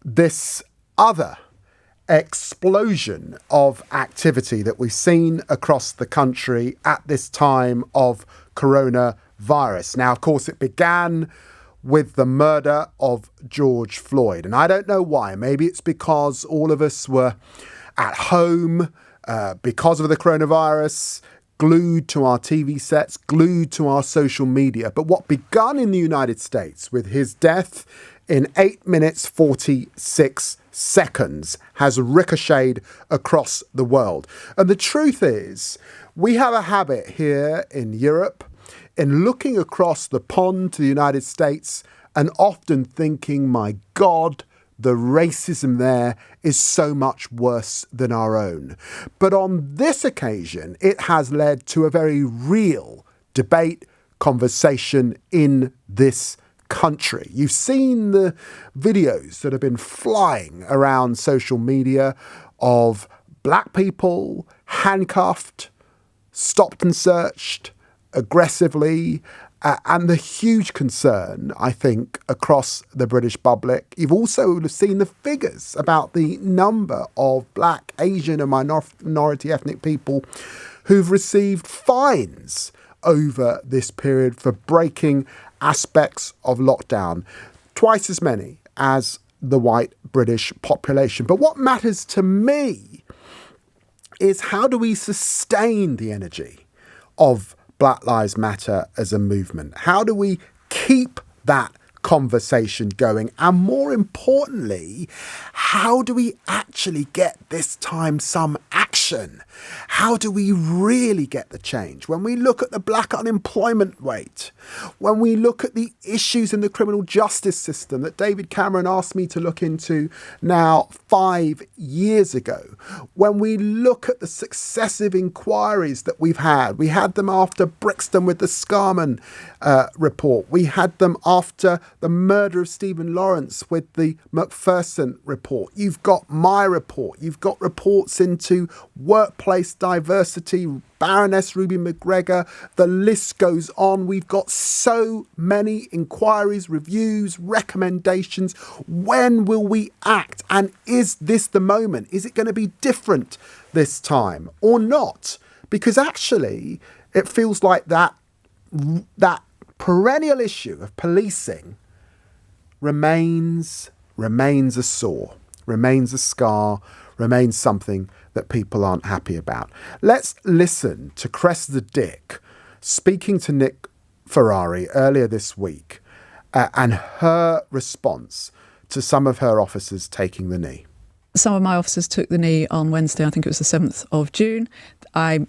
this other explosion of activity that we've seen across the country at this time of coronavirus. Now, of course, it began with the murder of George Floyd. And I don't know why. Maybe it's because all of us were at home because of the coronavirus, glued to our TV sets, glued to our social media. But what begun in the United States with his death in 8 minutes 46 seconds has ricocheted across the world. And the truth is, we have a habit here in Europe in looking across the pond to the United States and often thinking, my God, the racism there is so much worse than our own. But on this occasion, it has led to a very real debate, conversation in this country. You've seen the videos that have been flying around social media of black people handcuffed, stopped and searched aggressively, and the huge concern, I think, across the British public. You've also seen the figures about the number of black, Asian and minority ethnic people who've received fines over this period for breaking aspects of lockdown, twice as many as the white British population. But what matters to me is how do we sustain the energy of Black Lives Matter as a movement? How do we keep that conversation going? And more importantly, how do we actually get this time some action? How do we really get the change? When we look at the black unemployment rate, when we look at the issues in the criminal justice system that David Cameron asked me to look into now 5 years ago, when we look at the successive inquiries that we had them after Brixton with the Scarman report. We had them after the murder of Stephen Lawrence with the Macpherson report. You've got my report. You've got reports into workplace diversity, Baroness Ruby McGregor. The list goes on. We've got so many inquiries, reviews, recommendations. When will we act? And is this the moment? Is it going to be different this time or not? Because actually, it feels like that perennial issue of policing remains a sore, remains a scar, remains something that people aren't happy about. Let's listen to Cressida Dick speaking to Nick Ferrari earlier this week and her response to some of her officers taking the knee. Some of my officers took the knee on Wednesday, I think it was the 7th of June. I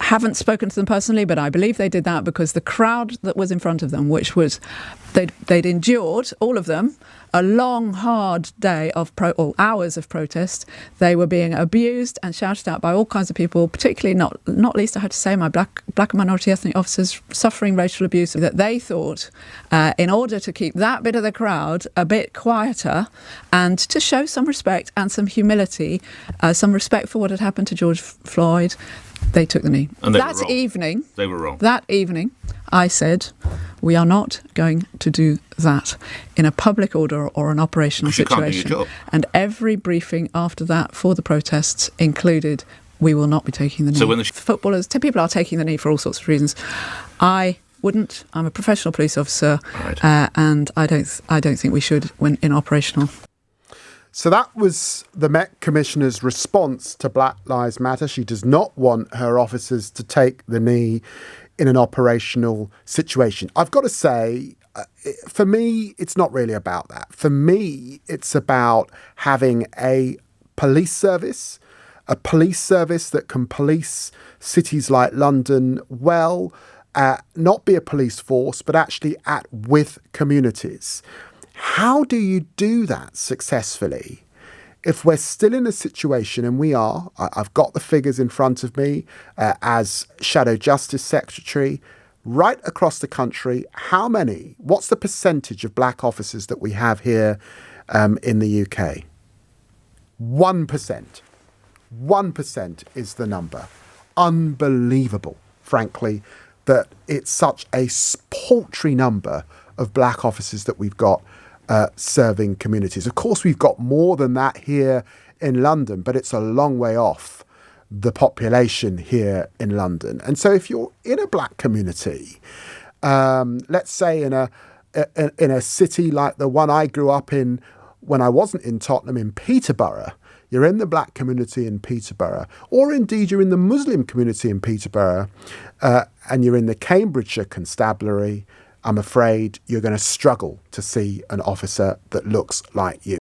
haven't spoken to them personally, but I believe they did that because the crowd that was in front of them, which was, they'd endured, all of them, a long, hard day of hours of protest. They were being abused and shouted at by all kinds of people, particularly not least, I have to say, my black and minority ethnic officers suffering racial abuse, that they thought, in order to keep that bit of the crowd a bit quieter and to show some respect and some humility, some respect for what had happened to George Floyd, they took the knee. And they were wrong. That evening, I said, we are not going to do that in a public order or an operational situation. And every briefing after that for the protests included, we will not be taking the knee. So when footballers, people are taking the knee for all sorts of reasons. I wouldn't. I'm a professional police officer, right. And I don't think we should when in operational. So that was the Met Commissioner's response to Black Lives Matter. She does not want her officers to take the knee in an operational situation. I've got to say, for me, it's not really about that. For me, it's about having a police service that can police cities like London well, not be a police force, but actually act with communities. How do you do that successfully if we're still in a situation, and we are, I've got the figures in front of me as Shadow Justice Secretary, right across the country, what's the percentage of black officers that we have here in the UK? 1%. 1% is the number. Unbelievable, frankly, that it's such a paltry number of black officers that we've got serving communities. Of course, we've got more than that here in London, but it's a long way off the population here in London. And so if you're in a black community, let's say in a city like the one I grew up in when I wasn't in Tottenham, in Peterborough, you're in the black community in Peterborough, or indeed you're in the Muslim community in Peterborough, and you're in the Cambridgeshire Constabulary, I'm afraid you're going to struggle to see an officer that looks like you.